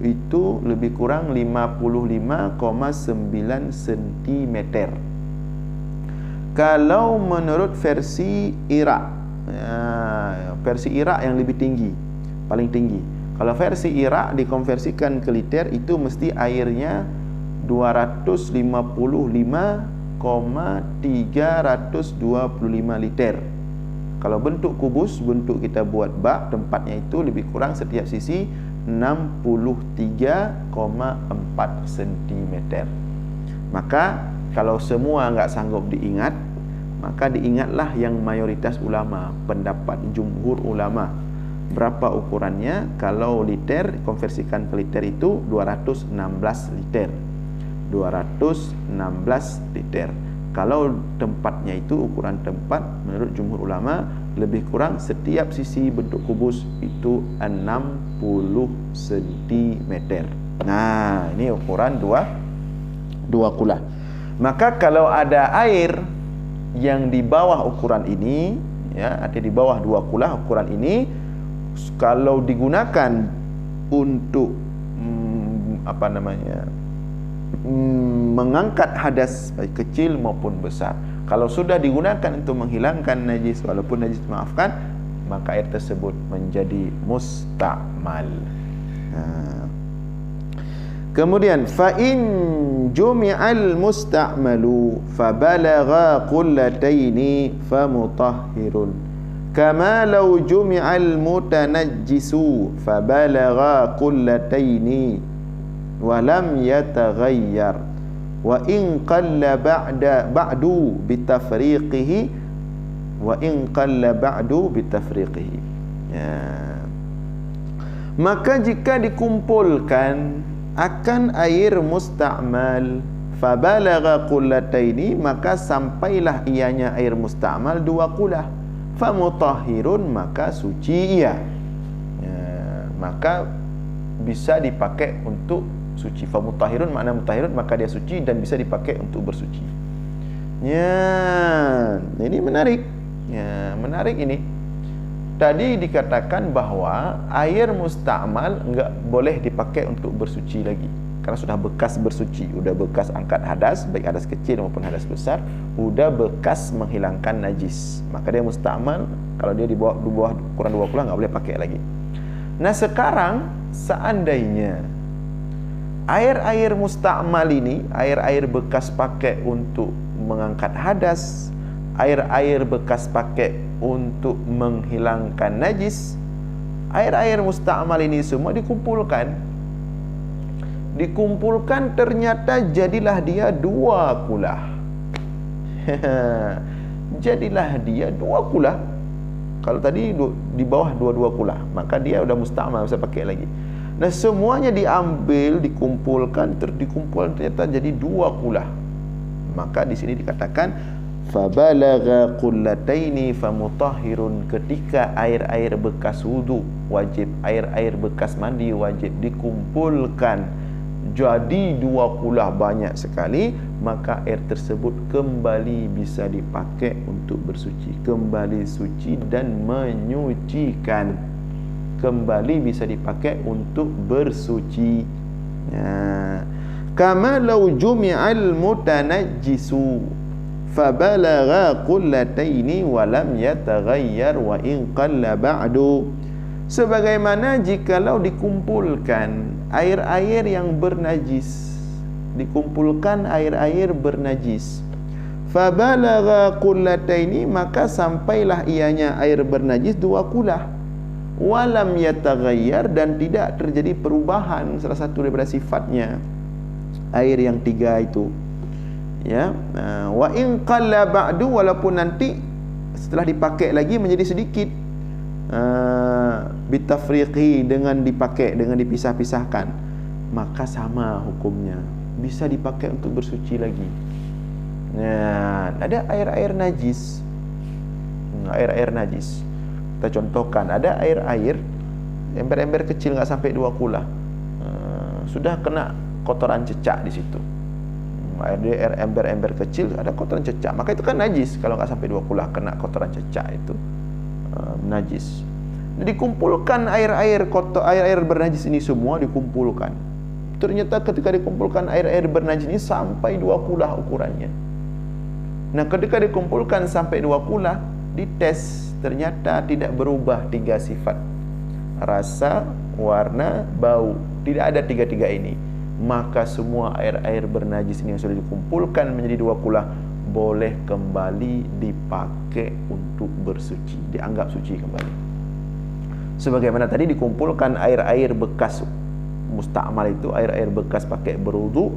itu lebih kurang 55,9 cm. Kalau menurut versi Irak versi Irak yang lebih tinggi, paling tinggi. Kalau versi Irak dikonversikan ke liter itu mesti airnya 255,325 liter. Kalau bentuk kubus, bentuk kita buat bak, tempatnya itu lebih kurang setiap sisi 63,4 cm. Maka kalau semua enggak sanggup diingat, maka diingatlah yang mayoritas ulama, pendapat jumhur ulama. Berapa ukurannya? Kalau liter konversikan ke liter itu 216 liter. 216 liter. Kalau tempatnya itu ukuran tempat menurut jumhur ulama lebih kurang setiap sisi bentuk kubus itu 60 cm. Nah, ini ukuran dua kula. Maka kalau ada air yang di bawah ukuran ini ya, ada di bawah 2 kula ukuran ini, kalau digunakan untuk mengangkat hadas baik kecil maupun besar, kalau sudah digunakan untuk menghilangkan najis walaupun najis maafkan, maka air tersebut menjadi musta'mal. Kemudian fa in jumi'al musta'malu fa balagha qullataini fa mutahhirun kama law jumi'al mutanajjisu fa balagha qullataini wa lam yataghayyar wa in qalla ba'du bitafriqihi wa in qalla ba'du bitafriqihi. Maka jika dikumpulkan akan air musta'mal fa balagha qullataini, maka sampailah ianya air musta'mal 2 kulah, fa mutahhirun, maka suci ia maka bisa dipakai untuk suci. Fa mutahhirun makna mutahhirun, maka dia suci dan bisa dipakai untuk bersuci. Ini menarik. Menarik ini. Tadi dikatakan bahwa air musta'mal enggak boleh dipakai untuk bersuci lagi karena sudah bekas bersuci, sudah bekas angkat hadas, baik hadas kecil maupun hadas besar, sudah bekas menghilangkan najis. Maka dia musta'mal. Kalau dia di bawah ukuran 2 kula enggak boleh pakai lagi. Nah, sekarang seandainya air-air musta'mal ini, air-air bekas pakai untuk mengangkat hadas, air-air bekas pakai untuk menghilangkan najis, air-air musta'mal ini semua dikumpulkan ternyata jadilah dia 2 kulah. Jadilah dia 2 kulah. Kalau tadi di bawah 2 kulah, maka dia sudah musta'mal, bisa pakai lagi. Nah, semuanya diambil, dikumpulkan ternyata jadi 2 kulah. Maka di sini dikatakan fabalagha qullataini famutahhirun, ketika air-air bekas wudu wajib, air-air bekas mandi wajib dikumpulkan jadi 2 kulah, banyak sekali, maka air tersebut kembali bisa dipakai untuk bersuci, kembali suci dan menyucikan, kembali bisa dipakai untuk bersuci. Kama law jumi'al mutanajjisu fabalagha qullataini wa lam yataghayyar wa in qalla ba'du, sebagaimana jikalau dikumpulkan air-air yang bernajis, dikumpulkan air-air bernajis, fabalagha qullataini, maka sampailah ianya air bernajis 2 kulah, walam yataghayyar, dan tidak terjadi perubahan salah satu daripada sifatnya air yang 3 itu. Ya, wa in qalla ba'du, walaupun nanti setelah dipakai lagi menjadi sedikit, bitafriqi, dengan dipakai, dengan dipisah-pisahkan, maka sama hukumnya, bisa dipakai untuk bersuci lagi. Nah, ada air-air najis, air-air najis. Kita contohkan, ada air-air ember-ember kecil enggak sampai 2 kula, sudah kena kotoran cecak di situ. Air ember-ember kecil ada kotoran cecak, maka itu kan najis. Kalau enggak sampai 2 kula kena kotoran cecak itu najis. Dikumpulkan air-air kotor, air-air bernajis ini semua dikumpulkan. Ternyata ketika dikumpulkan air-air bernajis ini sampai 2 kula ukurannya. Nah, ketika dikumpulkan sampai 2 kula, dites, ternyata tidak berubah 3 sifat: rasa, warna, bau. Tidak ada 3 ini. Maka semua air-air bernajis ini yang sudah dikumpulkan menjadi 2 kula boleh kembali dipakai untuk bersuci, dianggap suci kembali. Sebagaimana tadi dikumpulkan air-air bekas musta'mal itu, air-air bekas pakai berwudu,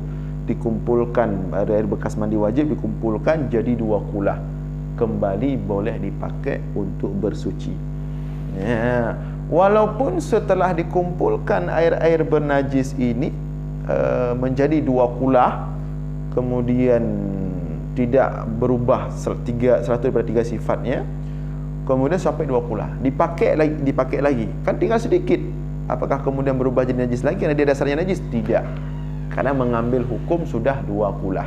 dikumpulkan air-air bekas mandi wajib, dikumpulkan jadi 2 kula, kembali boleh dipakai untuk bersuci. Ya, walaupun setelah dikumpulkan air-air bernajis ini menjadi 2 kula, kemudian tidak berubah satu daripada 3 sifatnya, kemudian sampai 2 kula, dipakai lagi, kan tinggal sedikit. Apakah kemudian berubah jadi najis lagi karena dia dasarnya najis? Tidak, karena mengambil hukum sudah 2 kula.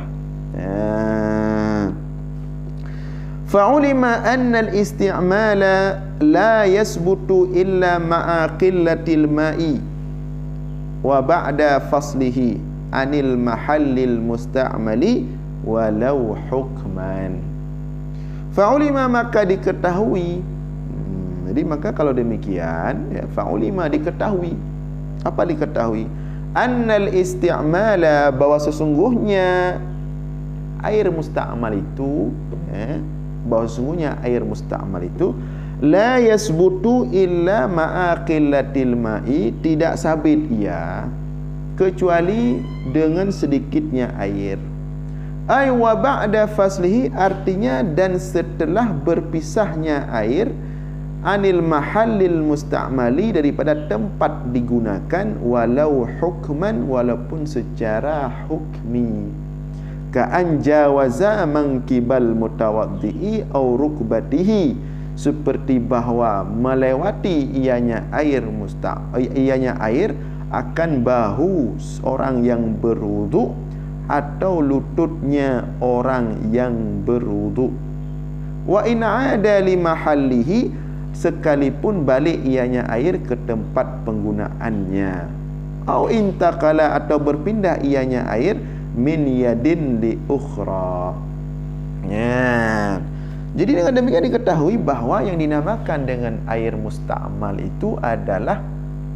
Fa'ulima anna al-isti'mala la yasbutu illa ma'a qillatil ma'i wa ba'da faslihi anil mahallil musta'mali walau hukman. Fa'ulima, maka diketahui. Jadi maka kalau demikian, ya, fa'ulima, diketahui. Apa diketahui? Annal isti'mala, bahwa sesungguhnya air musta'mal itu, bahwa sesungguhnya air musta'mal itu la yasbutu illa ma'a qillatil ma'i, tidak sabit ia kecuali dengan sedikitnya air. Ay wa ba'da faslihi, artinya dan setelah berpisahnya air, anil mahallil musta'mali, daripada tempat digunakan, walau hukman, walaupun secara hukmi. Ka'an jawaza mangkibal mutawaddi'i au rukbatihi, seperti bahwa melewati ianya air akan bahu orang yang berwudu atau lututnya orang yang berwudu. Wa in 'ada li mahallihi, sekalipun balik ianya air ke tempat penggunaannya. Au intaqala, atau berpindah ianya air min yadin li ukhra. Ya. Jadi dengan demikian diketahui bahwa yang dinamakan dengan air musta'mal itu adalah,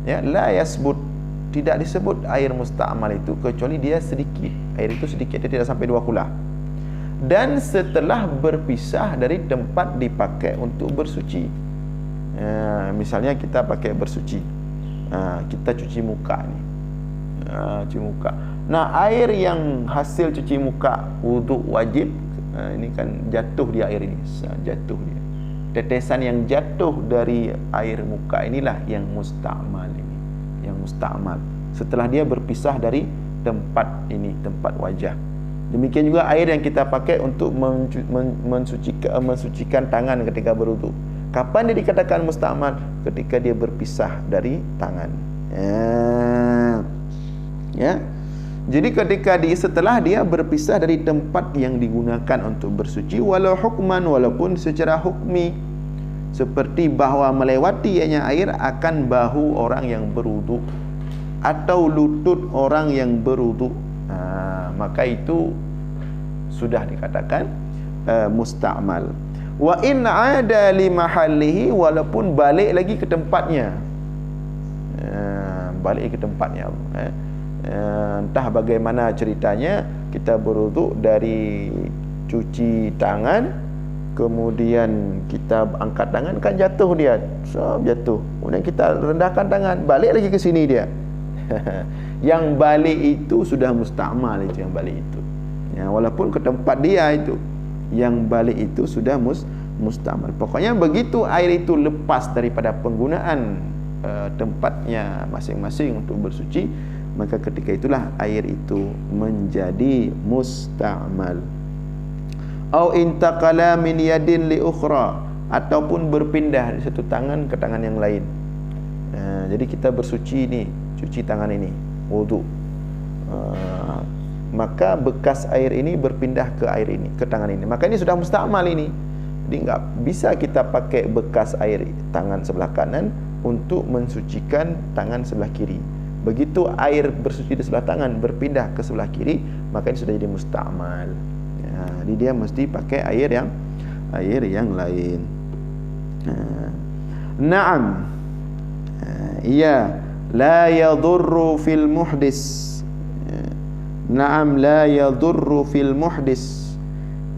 ya, la yasbut, tidak disebut air musta'mal itu kecuali dia sedikit. Air itu sedikit, dia tidak sampai 2 kula. Dan setelah berpisah dari tempat dipakai untuk bersuci. Misalnya kita pakai bersuci, kita cuci muka ni, cuci muka. Nah, air yang hasil cuci muka wudu wajib, ini kan jatuh di air ini, jatuh dia. Tetesan yang jatuh dari air muka inilah yang musta'mal ini, yang musta'mal. Setelah dia berpisah dari tempat ini, tempat wajah. Demikian juga air yang kita pakai untuk mensucikan tangan ketika berwudu. Kapan dia dikatakan musta'mal? Ketika dia berpisah dari tangan. Ya. Jadi ketika setelah dia berpisah dari tempat yang digunakan untuk bersuci, walau hukman, walaupun secara hukmi, seperti bahwa melewati ianya air akan bahu orang yang berwudu atau lutut orang yang berwudu, maka itu sudah dikatakan musta'mal. Wa in 'ada li mahallihi, walaupun balik lagi ke tempatnya, balik ke tempatnya. Entah bagaimana ceritanya, kita berwudu dari cuci tangan, kemudian kita angkat tangan kan jatuh dia, jatuh. Kemudian kita rendahkan tangan, balik lagi ke sini dia. Yang balik itu sudah musta'mal, itu yang balik itu. Ya, walaupun ke tempat dia itu, yang balik itu sudah musta'mal. Pokoknya begitu air itu lepas daripada penggunaan tempatnya masing-masing untuk bersuci, maka ketika itulah air itu menjadi musta'mal. Au intaqala min yadin li ukhra, ataupun berpindah dari satu tangan ke tangan yang lain. Jadi kita bersuci ni, cuci tangan ini, wudu. Maka bekas air ini berpindah ke air ini, ke tangan ini. Maka ini sudah musta'mal ini. Jadi enggak bisa kita pakai bekas air tangan sebelah kanan untuk mensucikan tangan sebelah kiri. Begitu air bersuci di sebelah tangan berpindah ke sebelah kiri, maka ini sudah jadi musta'mal. Ya, jadi dia mesti pakai air yang lain. Naam. Iya, la yadurru fil muhdis. Naam, la yadurru fil muhdis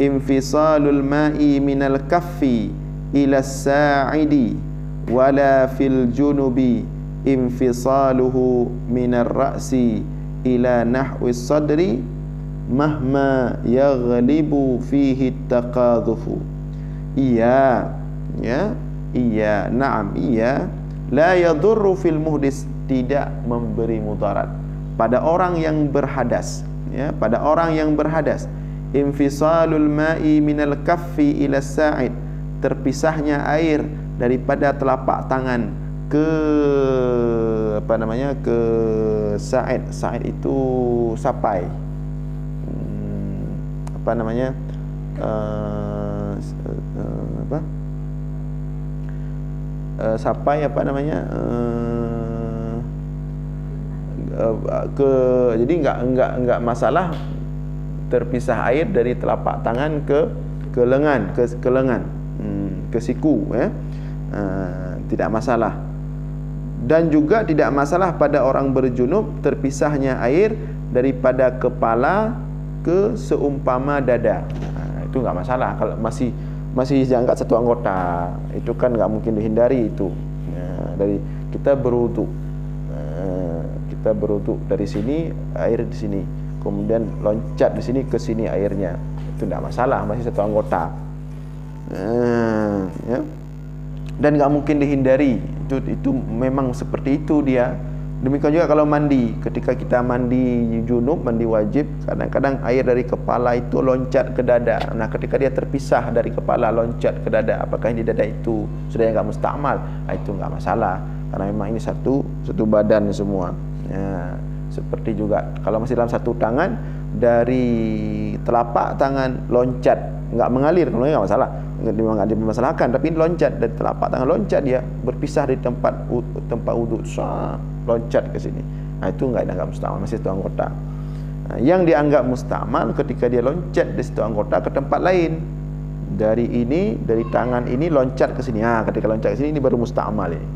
infisalul ma'i minal kaffi ila as-sa'idi wala fil junubi infisaluhu minar ra'si ila nahwi sadri mahma yaghlibu fihi taqadhufu. Iya, ya, iya, na'am, iya, la yadurru fil muhdis, tidak memberi mudarat pada orang yang berhadas, ya, pada orang yang berhadas. Infisalul ma'i minal kaffi ila sa'id, terpisahnya air daripada telapak tangan ke apa namanya, ke sa'id. Sa'id itu sapai, apa namanya, apa, sapai, apa namanya, ke, jadi enggak masalah terpisah air dari telapak tangan ke lengan, ke lengan, ke siku, ya. Tidak masalah. Dan juga tidak masalah pada orang berjunub terpisahnya air daripada kepala ke seumpama dada. Itu enggak masalah kalau masih diangkat satu anggota. Itu kan enggak mungkin dihindari itu. Dari kita berwudu. Kita berwudu dari sini, air di sini. Kemudian loncat di sini ke sini airnya. Itu tidak masalah, masih satu anggota. Ya. Dan enggak mungkin dihindari. Itu memang seperti itu dia. Demikian juga kalau mandi, ketika kita mandi junub, mandi wajib, kadang-kadang air dari kepala itu loncat ke dada. Nah, ketika dia terpisah dari kepala loncat ke dada, apakah di dada itu sudah enggak musta'mal? Itu enggak masalah, karena memang ini satu badan semua. Ya, seperti juga kalau masih dalam satu tangan, dari telapak tangan loncat, enggak mengalir, kalau enggak masalah, enggak dimasalahkan, tapi loncat dari telapak tangan, loncat dia berpisah di tempat wudu, loncat ke sini. Nah, itu enggak dianggap musta'mal, masih satu anggota. Nah, yang dianggap musta'mal ketika dia loncat dari satu anggota ke tempat lain. Dari tangan ini loncat ke sini. Ketika loncat ke sini, ini baru musta'mal ini.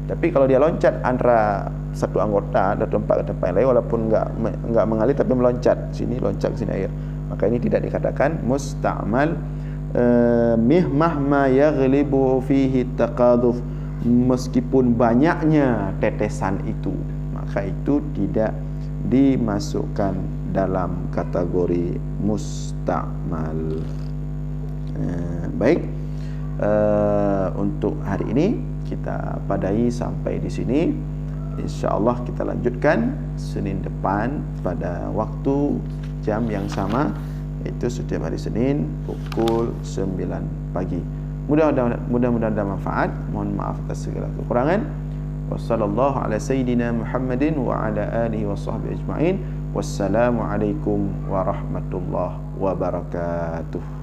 Tapi kalau dia loncat antara satu anggota dari tempat ke tempat lain, walaupun enggak mengalir tapi meloncat sini, loncat ke sini air, maka ini tidak dikatakan musta'mal. Mahma yaghlibu fihi taqadhuf, meskipun banyaknya tetesan itu, maka itu tidak dimasukkan dalam kategori musta'mal. Baik, untuk hari ini kita padai sampai di sini. InsyaAllah kita lanjutkan Senin depan pada waktu jam yang sama, itu setiap hari Senin pukul 9 pagi. Mudah-mudahan ada manfaat. Mohon maaf atas segala kekurangan. Wassallallahu ala sayyidina Muhammadin wa ala alihi wa sahbihi ajma'in. Wassalamualaikum warahmatullahi wabarakatuh.